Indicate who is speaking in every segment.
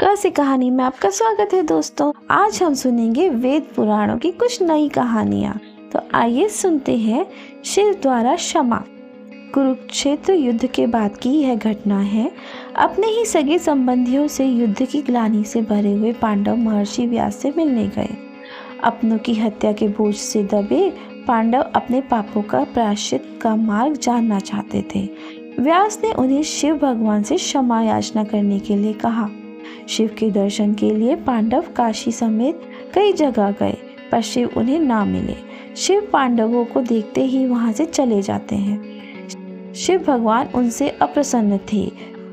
Speaker 1: रहस्य कहानी में आपका स्वागत है दोस्तों। आज हम सुनेंगे वेद पुराणों की कुछ नई कहानियाँ। तो आइए सुनते हैं शिव द्वारा क्षमा। कुरुक्षेत्र युद्ध के बाद की यह घटना है। अपने ही सगे संबंधियों से युद्ध की ग्लानि से भरे हुए पांडव महर्षि व्यास से मिलने गए। अपनों की हत्या के बोझ से दबे पांडव अपने पापों का प्रायश्चित का मार्ग जानना चाहते थे। व्यास ने उन्हें शिव भगवान से क्षमा याचना करने के लिए कहा। शिव के दर्शन के लिए पांडव काशी समेत कई जगह गए, पर शिव उन्हें ना मिले। शिव पांडवों को देखते ही वहां से चले जाते हैं। शिव भगवान उनसे अप्रसन्न थे।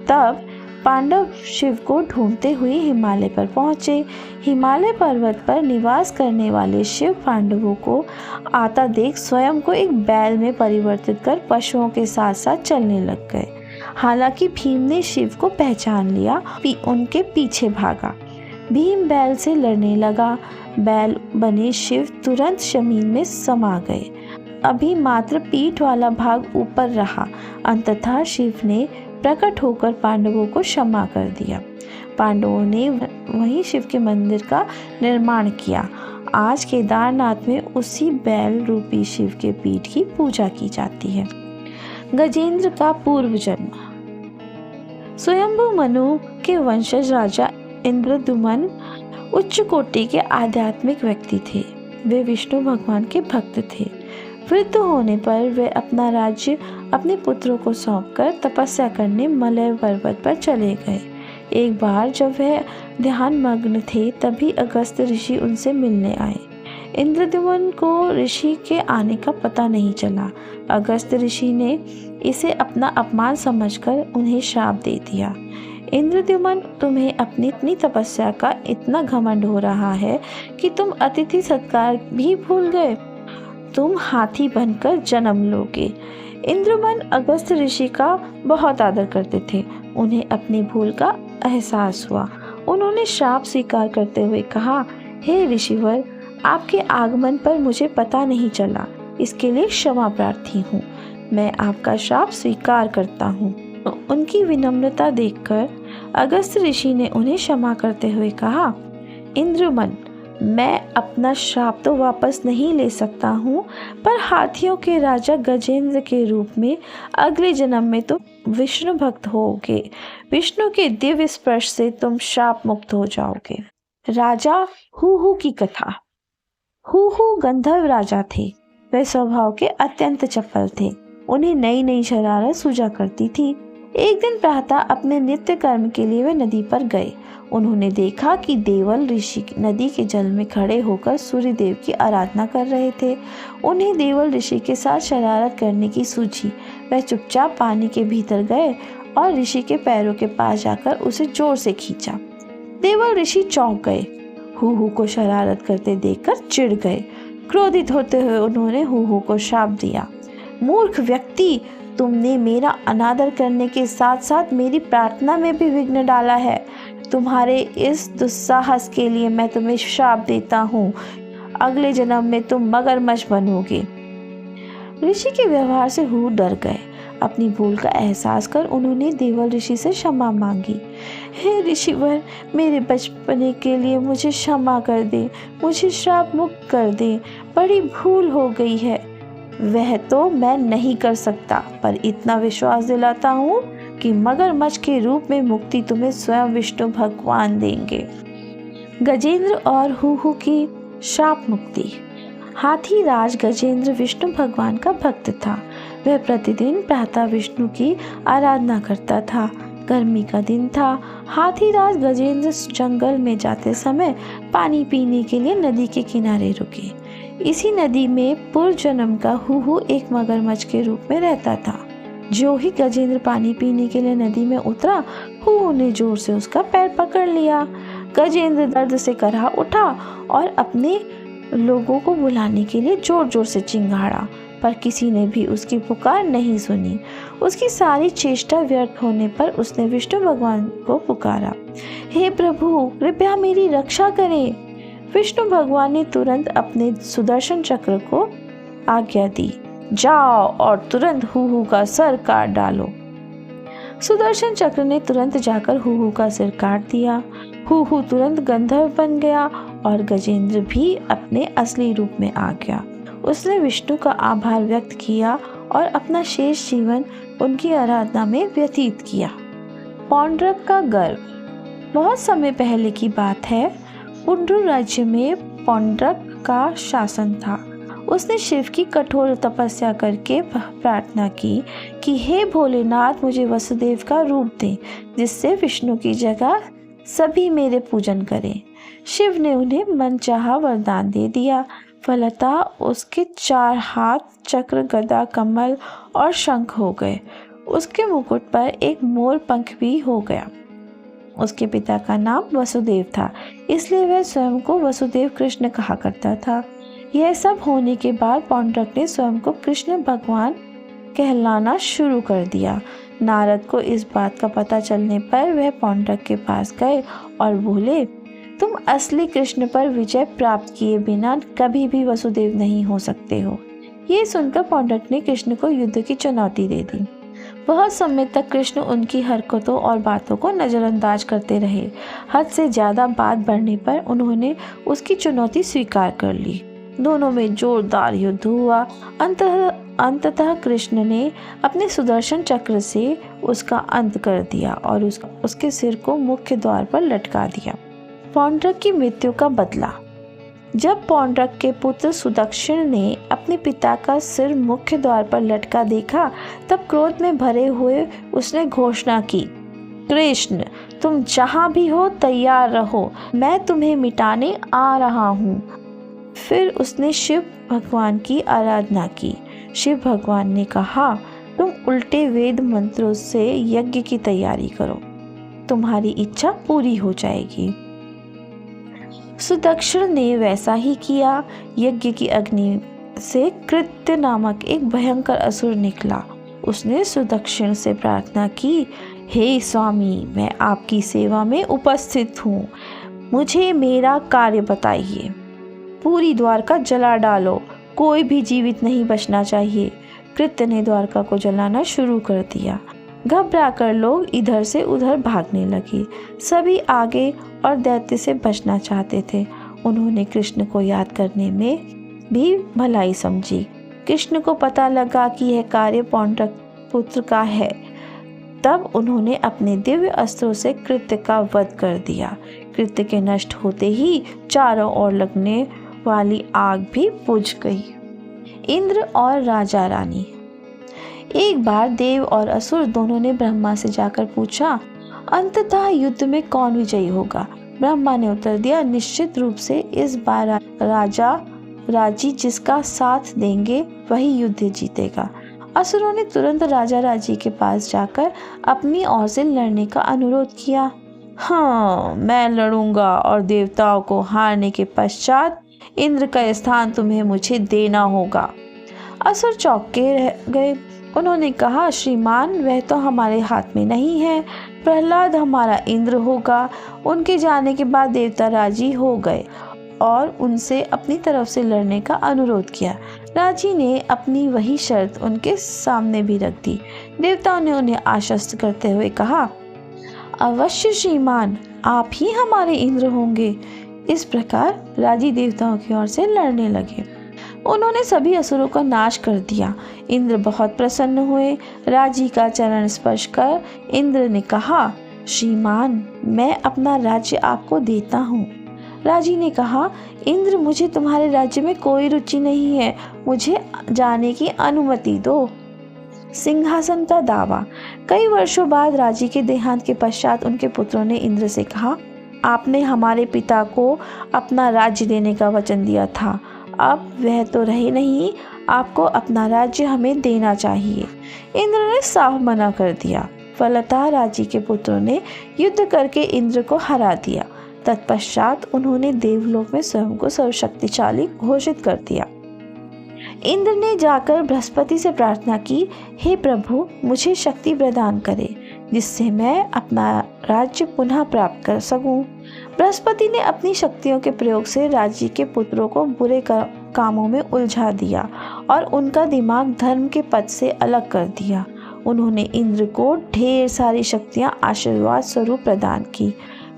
Speaker 1: तब पांडव शिव को ढूंढते हुए हिमालय पर पहुंचे। हिमालय पर्वत पर निवास करने वाले शिव पांडवों को आता देख स्वयं को एक बैल में परिवर्तित कर पशुओं के साथ साथ चलने लग गए। हालांकि भीम ने शिव को पहचान लिया, उनके पीछे भागा। भीम बैल से लड़ने लगा। बैल बने शिव तुरंत जमीन में समा गए। अभी मात्र पीठ वाला भाग ऊपर रहा। अंततः शिव ने प्रकट होकर पांडवों को क्षमा कर दिया। पांडवों ने वहीं शिव के मंदिर का निर्माण किया। आज केदारनाथ में उसी बैल रूपी शिव के पीठ की पूजा की जाती है। गजेंद्र का पूर्व जन्म। स्वयंभू मनु के वंशज राजा इंद्रद्युम्न उच्च कोटि के आध्यात्मिक व्यक्ति थे। वे विष्णु भगवान के भक्त थे। वृद्ध होने पर वे अपना राज्य अपने पुत्रों को सौंपकर तपस्या करने मलय पर्वत पर चले गए। एक बार जब वह ध्यान मग्न थे, तभी अगस्त्य ऋषि उनसे मिलने आए। इंद्रद्युम्न को ऋषि के आने का पता नहीं चला। अगस्त्य ऋषि ने इसे अपना अपमान समझकर उन्हें श्राप दे दिया। इंद्रद्युम्न, तुम्हें अपनी तपस्या का इतना घमंड हो रहा है कि तुम अतिथि सत्कार भी भूल गए। तुम हाथी बनकर जन्म लोगे। इंद्रद्युम्न अगस्त्य ऋषि का बहुत आदर करते थे। उन्हें अपनी भूल का एहसास हुआ। उन्होंने श्राप स्वीकार करते हुए कहा, हे ऋषिवर, आपके आगमन पर मुझे पता नहीं चला, इसके लिए क्षमा प्रार्थी हूँ। मैं आपका श्राप स्वीकार करता हूँ। उनकी विनम्रता देखकर अगस्त्य ऋषि ने उन्हें क्षमा करते हुए कहा, इंद्रद्युम्न, मैं अपना श्राप तो वापस नहीं ले सकता हूँ, पर हाथियों के राजा गजेंद्र के रूप में अगले जन्म में तुम विष्णु भक्त होगे। विष्णु के दिव्य स्पर्श से तुम श्राप मुक्त हो जाओगे। राजा हुहु की कथा। हुहु गंधर्व राजा थे। वे स्वभाव के अत्यंत चपल थे। उन्हें नई नई शरारत सूझा करती थी। एक दिन प्रातः अपने नित्य कर्म के लिए वे नदी पर गए। उन्होंने देखा कि देवल ऋषि नदी के जल में खड़े होकर सूर्य देव की आराधना कर रहे थे। उन्हें देवल ऋषि के साथ शरारत करने की सूझी। वह चुपचाप पानी के भीतर गए और ऋषि के पैरों के पास जाकर उसे जोर से खींचा। देवल ऋषि चौंक गए। हुहु को शरारत करते देखकर चिढ़ गए। क्रोधित होते हुए उन्होंने हुहु को श्राप दिया, मूर्ख व्यक्ति, तुमने मेरा अनादर करने के साथ साथ मेरी प्रार्थना में भी विघ्न डाला है। तुम्हारे इस दुस्साहस के लिए मैं तुम्हें श्राप देता हूँ। अगले जन्म में तुम मगरमच्छ बनोगे। ऋषि के व्यवहार से हुहु डर गए। अपनी भूल का एहसास कर उन्होंने देवल ऋषि से क्षमा मांगी। हे ऋषिवर, मेरे बचपने के लिए मुझे क्षमा कर दे, मुझे श्राप मुक्त कर दे। बड़ी भूल हो गई है। वह तो मैं नहीं कर सकता, पर इतना विश्वास दिलाता हूँ कि मगरमच्छ के रूप में मुक्ति तुम्हें स्वयं विष्णु भगवान देंगे। गजेंद्र और हुहु की श्राप मुक्ति। हाथी राज गजेंद्र विष्णु भगवान का भक्त था। वह प्रतिदिन प्रातः विष्णु की आराधना करता था। गर्मी का दिन था। हाथी राज गजेंद्र जंगल में जाते समय पानी पीने के लिए नदी के किनारे रुके। इसी नदी में पूर्व जन्म का हुहु एक मगरमच्छ के रूप में रहता था। जो ही गजेंद्र पानी पीने के लिए नदी में उतरा, हुहु ने जोर से उसका पैर पकड़ लिया। गजेंद्र दर्द से कराह उठा और अपने लोगों को बुलाने के लिए जोर जोर से चिंगाड़ा, पर किसी ने भी उसकी पुकार नहीं सुनी। उसकी सारी चेष्टा व्यर्थ होने पर उसने विष्णु भगवान को पुकारा, हे प्रभु, कृपया मेरी रक्षा करें। विष्णु भगवान ने तुरंत अपने सुदर्शन चक्र को आज्ञा दी, जाओ और तुरंत हुहु का सर काट डालो। सुदर्शन चक्र ने तुरंत जाकर हुहु का सिर काट दिया। हूहू तुरंत गंधर्व बन गया और गजेंद्र भी अपने असली रूप में आ गया। उसने विष्णु का आभार व्यक्त किया और अपना शेष जीवन उनकी आराधना में व्यतीत किया। पौंड्रक का गर्व। बहुत समय पहले की बात है। पुंड्र राज्य में पौंड्रक का शासन था। उसने शिव की कठोर तपस्या करके प्रार्थना की कि हे भोलेनाथ, मुझे वसुदेव का रूप दें, जिससे विष्णु की जगह सभी मेरे पूजन करें। शिव ने उन्हें मनचाहा वरदान दे दिया। फलतः उसके 4 हाथ, चक्र, गदा, कमल और शंख हो गए। उसके मुकुट पर एक मोर पंख भी हो गया। उसके पिता का नाम वसुदेव था, इसलिए वह स्वयं को वसुदेव कृष्ण कहा करता था। यह सब होने के बाद पौंड्रक ने स्वयं को कृष्ण भगवान कहलाना शुरू कर दिया। नारद को इस बात का पता चलने पर वह पौंड्रक के पास गए और बोले, तुम असली कृष्ण पर विजय प्राप्त किए बिना कभी भी वसुदेव नहीं हो सकते हो। ये सुनकर पौंड्रक ने कृष्ण को युद्ध की चुनौती दे दी। बहुत समय तक कृष्ण उनकी हरकतों और बातों को नजरअंदाज करते रहे। हद से ज्यादा बात बढ़ने पर उन्होंने उसकी चुनौती स्वीकार कर ली। दोनों में जोरदार युद्ध हुआ। अंततः कृष्ण ने अपने सुदर्शन चक्र से उसका अंत कर दिया और उसके सिर को मुख्य द्वार पर लटका दिया। पौंड्रक की मृत्यु का बदला। जब पौंड्रक के पुत्र सुदक्षिण ने अपने पिता का सिर मुख्य द्वार पर लटका देखा, तब क्रोध में भरे हुए उसने घोषणा की, कृष्ण, तुम जहाँ भी हो तैयार रहो, मैं तुम्हें मिटाने आ रहा हूँ। फिर उसने शिव भगवान की आराधना की। शिव भगवान ने कहा, तुम उल्टे वेद मंत्रों से यज्ञ की तैयारी करो, तुम्हारी इच्छा पूरी हो जाएगी। सुदक्षिण ने वैसा ही किया। यज्ञ की अग्नि से कृत्य नामक एक भयंकर असुर निकला। उसने सुदक्षिण से प्रार्थना की, हे स्वामी, मैं आपकी सेवा में उपस्थित हूँ, मुझे मेरा कार्य बताइए। पूरी द्वारका जला डालो, कोई भी जीवित नहीं बचना चाहिए। कृत्य ने द्वारका को जलाना शुरू कर दिया। घबराकर लोग इधर से उधर भागने लगे। सभी आगे और दैत्य से बचना चाहते थे। उन्होंने कृष्ण को याद करने में भी भलाई समझी। कृष्ण को पता लगा कि यह कार्य पौंड्रक पुत्र का है। तब उन्होंने अपने दिव्य अस्त्रों से कृत्य का वध कर दिया। कृत्य के नष्ट होते ही चारों ओर लगने वाली आग भी बुझ गई। इंद्र और राजा रानी। एक बार देव और असुर दोनों ने ब्रह्मा से जाकर पूछा, अंततः युद्ध में कौन विजयी होगा? ब्रह्मा ने उत्तर दिया, निश्चित रूप से इस बार राजा राजी जिसका साथ देंगे वही युद्ध जीतेगा। असुरों ने तुरंत राजा राजी के पास जाकर अपनी ओर से लड़ने का अनुरोध किया। हाँ, मैं लड़ूंगा और देवताओं को हारने के पश्चात इंद्र का स्थान तुम्हें मुझे देना होगा। असुर चौंके रह गए। उन्होंने कहा, श्रीमान, वह तो हमारे हाथ में नहीं है। प्रहलाद हमारा इंद्र होगा। उनके जाने के बाद देवता राजी हो गए और उनसे अपनी तरफ से लड़ने का अनुरोध किया। राजी ने अपनी वही शर्त उनके सामने भी रख दी। देवताओं ने उन्हें आश्वस्त करते हुए कहा, अवश्य श्रीमान, आप ही हमारे इंद्र होंगे। इस प्रकार राजी देवताओं की ओर से लड़ने लगे। उन्होंने सभी असुरों का नाश कर दिया। इंद्र बहुत प्रसन्न हुए। राजी का चरण स्पर्श कर इंद्र ने कहा, श्रीमान, मैं अपना राज्य आपको देता हूँ। राजी ने कहा, इंद्र, मुझे तुम्हारे राज्य में कोई रुचि नहीं है, मुझे जाने की अनुमति दो। सिंहासन का दावा। कई वर्षों बाद राजी के देहांत के पश्चात उनके पुत्रों ने इंद्र से कहा, आपने हमारे पिता को अपना राज्य देने का वचन दिया था, अब वह तो रहे नहीं, आपको अपना राज्य हमें देना चाहिए। इंद्र ने साफ मना कर दिया। फलतः राजी के पुत्रों ने युद्ध करके इंद्र को हरा दिया। तत्पश्चात उन्होंने देवलोक में स्वयं को सर्वशक्तिशाली घोषित कर दिया। इंद्र ने जाकर बृहस्पति से प्रार्थना की, हे प्रभु, मुझे शक्ति प्रदान करे जिससे मैं अपना राज्य पुनः प्राप्त कर सकूं। बृहस्पति ने अपनी शक्तियों के प्रयोग से राजी के पुत्रों को बुरे कामों में उलझा दिया और उनका दिमाग धर्म के पथ से अलग कर दिया। उन्होंने इंद्र को ढेर सारी शक्तियां आशीर्वाद स्वरूप प्रदान की।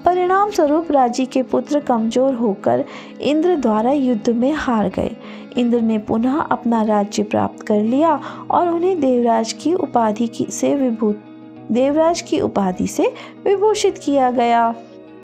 Speaker 1: परिणाम स्वरूप राजी के पुत्र कमजोर होकर इंद्र द्वारा युद्ध में हार गए। इंद्र ने पुनः अपना राज्य प्राप्त कर लिया और उन्हें देवराज की उपाधि से विभूषित किया गया।